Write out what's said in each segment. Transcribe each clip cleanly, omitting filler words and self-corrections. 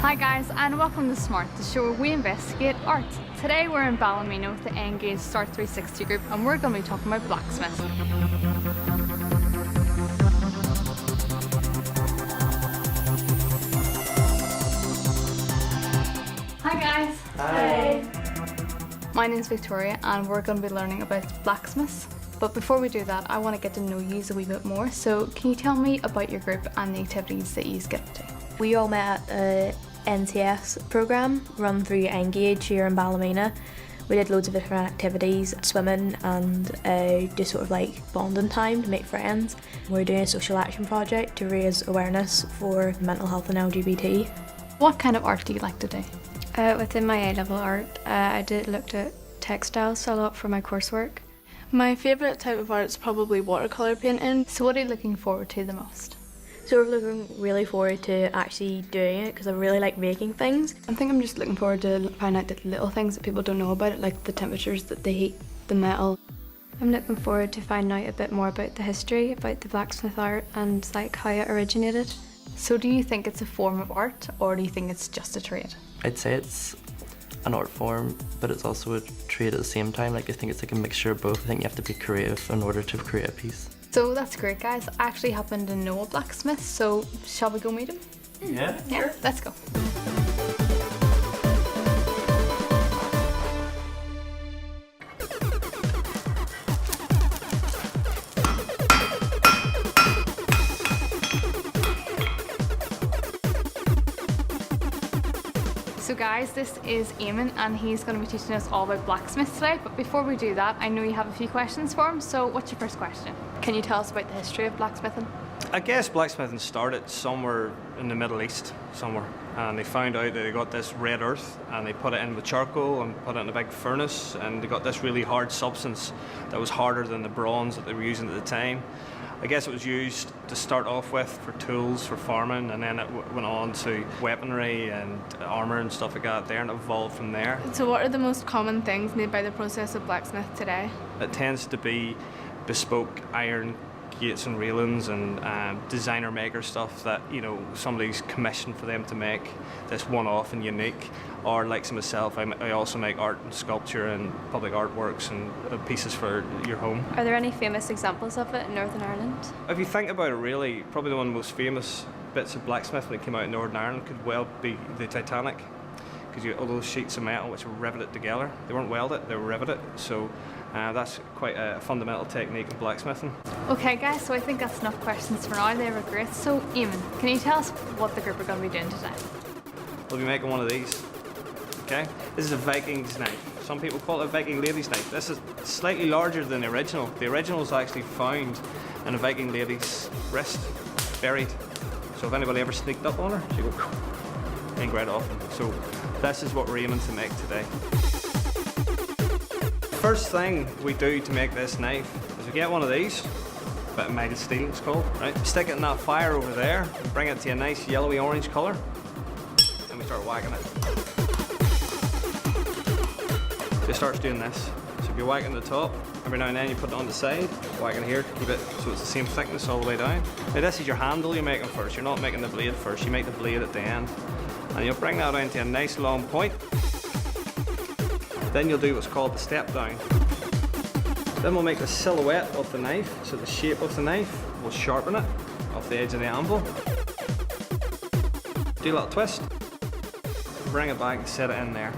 Hi guys, and welcome to smART, the show where we investigate art. Today we're in Ballymena with the N-GAGE Start 360 group, and we're going to be talking about blacksmiths. Hi guys. Hi. My name's Victoria and we're going to be learning about blacksmiths. But before we do that, I want to get to know you a wee bit more. So can you tell me about your group and the activities that you get to? We all met at a NCS programme run through N-GAGE here in Ballymena. We did loads of different activities, swimming and just sort of like bonding time to make friends. We're doing a social action project to raise awareness for mental health and LGBT. What kind of art do you like to do? Within my A-level art, I looked at textiles a lot for my coursework. My favourite type of art is probably watercolour painting. So what are you looking forward to the most? So we're looking really forward to actually doing it because I really like making things. I think I'm just looking forward to find out the little things that people don't know about it, like the temperatures that they heat the metal. I'm looking forward to finding out a bit more about the history, about the blacksmith art and like how it originated. So do you think it's a form of art or do you think it's just a trade? I'd say it's an art form, but it's also a trade at the same time. Like I think it's like a mixture of both. I think you have to be creative in order to create a piece. So that's great, guys. I actually happen to know a blacksmith, so shall we go meet him? Yeah. Yeah, let's go. So guys, this is Eamonn and he's going to be teaching us all about blacksmiths today, but before we do that, I know you have a few questions for him, so what's your first question? Can you tell us about the history of blacksmithing? I guess blacksmithing started somewhere in the Middle East, somewhere, and they found out that they got this red earth and they put it in with charcoal and put it in a big furnace, and they got this really hard substance that was harder than the bronze that they were using at the time. I guess it was used to start off with for tools for farming, and then it went on to weaponry and armour and stuff like that there, and it evolved from there. So what are the most common things made by the process of blacksmith today? It tends to be bespoke iron gates and railings and designer maker stuff that, you know, somebody's commissioned for them to make this one-off and unique. Or like myself, I also make art and sculpture and public artworks and pieces for your home. Are there any famous examples of it in Northern Ireland? If you think about it really, probably one of the most famous bits of blacksmithing that came out in Northern Ireland could well be the Titanic. Because you had all those sheets of metal which were riveted together. They weren't welded, they were riveted. So that's quite a fundamental technique in blacksmithing. Okay guys, so I think that's enough questions for now. They were great. So Eamonn, can you tell us what the group are going to be doing today? We'll be making one of these. Okay? This is a Viking's knife. Some people call it a Viking lady's knife. This is slightly larger than the original. The original is actually found in a Viking lady's wrist, buried. So if anybody ever sneaked up on her, she'd go and right off. So this is what we're aiming to make today. First thing we do to make this knife is we get one of these, a bit of mild steel it's called, right? Stick it in that fire over there, bring it to a nice yellowy orange colour, and we start whacking it. It starts doing this. So if you're whacking the top, every now and then you put it on the side, whacking here to keep it so it's the same thickness all the way down. Now this is your handle you're making first, you're not making the blade first, you make the blade at the end. And you'll bring that down to a nice long point. Then you'll do what's called the step down. Then we'll make the silhouette of the knife, so the shape of the knife, we'll sharpen it off the edge of the anvil. Do a little twist, bring it back and set it in there.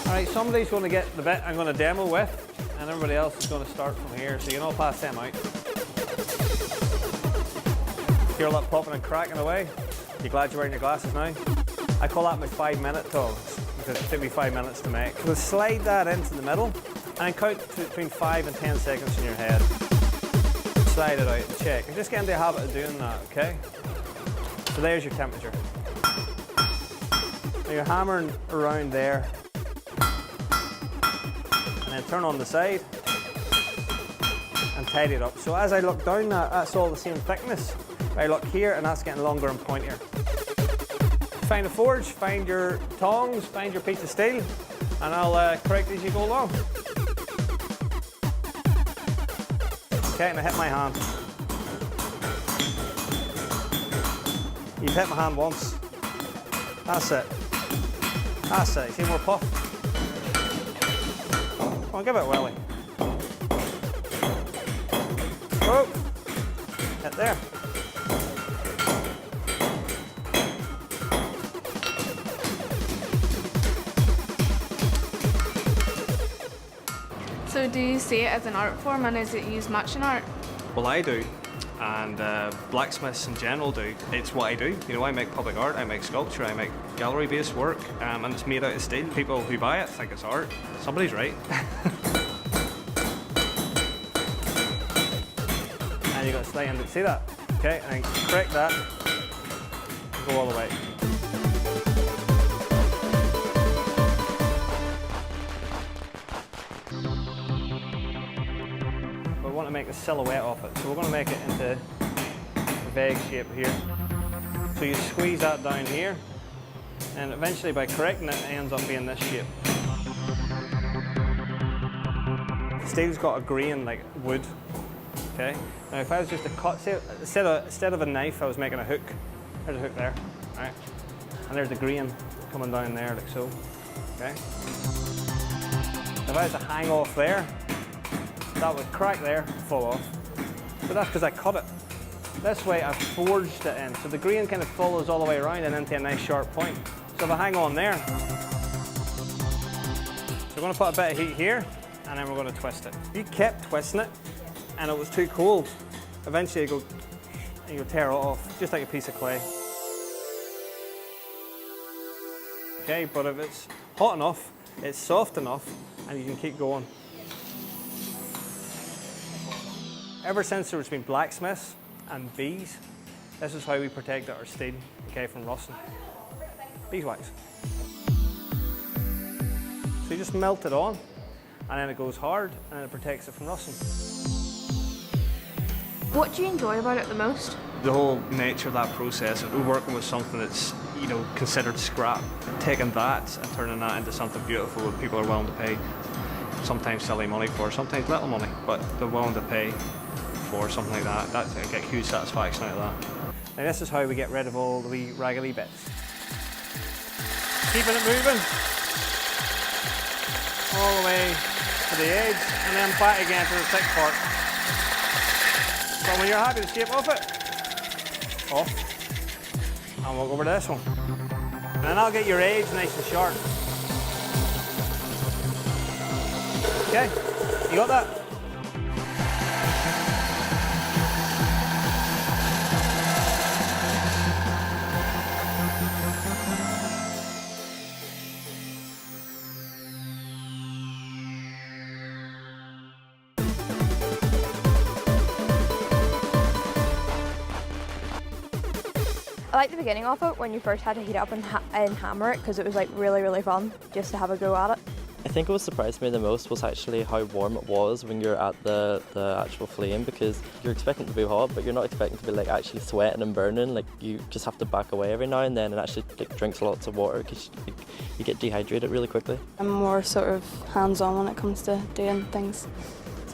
Alright, somebody's going to get the bit I'm going to demo with, and everybody else is going to start from here, so you can all pass them out. Hear a lot popping and cracking away. You glad you're wearing your glasses now? I call that my 5-minute tongs, because it took me 5 minutes to make. We'll slide that into the middle, and count between 5 and 10 seconds in your head. Slide it out and check. And just get into the habit of doing that, okay? So there's your temperature. Now you're hammering around there. And then turn on the side and tidy it up. So as I look down that's all the same thickness. I look here and that's getting longer and pointier. find a forge, find your tongs, find your piece of steel, and I'll correct as you go along. Okay, now hit my hand. You've hit my hand once. That's it. That's it. See more puff? Come on, give it a whirly. Oh! Hit there. So do you see it as an art form, and is it used much in art? Well, I do, and blacksmiths in general do. It's what I do. You know, I make public art, I make sculpture, I make gallery-based work, and it's made out of steel. People who buy it think it's art. Somebody's right. And you got to slide in. See that? Okay, and then correct that. And go all the way. We want to make a silhouette of it, so we're going to make it into a vague shape here. So you squeeze that down here, and eventually by correcting it, it ends up being this shape. Steel's got a grain like wood. Okay. Now if I was just to cut, say, instead of a knife, I was making a hook. There's a hook there, right? And there's the grain coming down there like so. Okay. If I was to hang off there, that would crack there, fall off. But that's because I cut it. This way I've forged it in, so the grain kind of follows all the way around and into a nice sharp point. So if I hang on there, so we're going to put a bit of heat here, and then we're going to twist it. If you kept twisting it, and it was too cold, eventually you'll tear it off, just like a piece of clay. Okay, but if it's hot enough, it's soft enough, and you can keep going. Ever since there's been blacksmiths and bees, this is how we protect our steel, okay, from rusting. Beeswax. So you just melt it on, and then it goes hard, and then it protects it from rusting. What do you enjoy about it the most? The whole nature of that process, we're working with something that's, you know, considered scrap, taking that and turning that into something beautiful that people are willing to pay sometimes silly money for, sometimes little money, but they're willing to pay for something like that. I get huge satisfaction out of that. And this is how we get rid of all the wee raggedy bits. Keeping it moving all the way to the edge, and then back again to the thick part. So when you're happy with the shape of it, off, and we'll go over to this one. And then I'll get your edge nice and sharp. Okay, you got that? I like the beginning of it when you first had to heat it up and hammer it, because it was like really fun just to have a go at it. I think what surprised me the most was actually how warm it was when you're at the actual flame, because you're expecting it to be hot, but you're not expecting to be like actually sweating and burning. Like you just have to back away every now and then and actually like drinks lots of water, because you get dehydrated really quickly. I'm more sort of hands-on when it comes to doing things,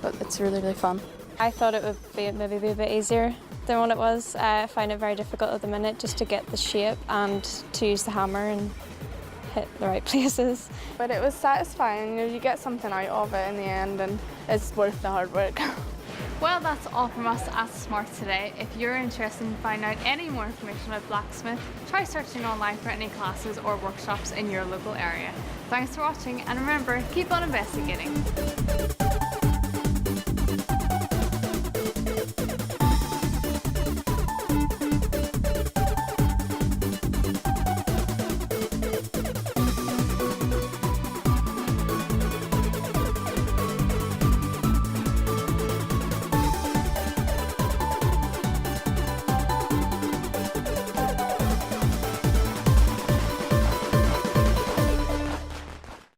so it's really fun. I thought it would be maybe be a bit easier than what it was. I find it very difficult at the minute just to get the shape and to use the hammer and hit the right places. But it was satisfying, you know, you get something out of it in the end, and it's worth the hard work. Well, that's all from us at smART today. If you're interested in finding out any more information about blacksmith, try searching online for any classes or workshops in your local area. Thanks for watching, and remember, keep on investigating.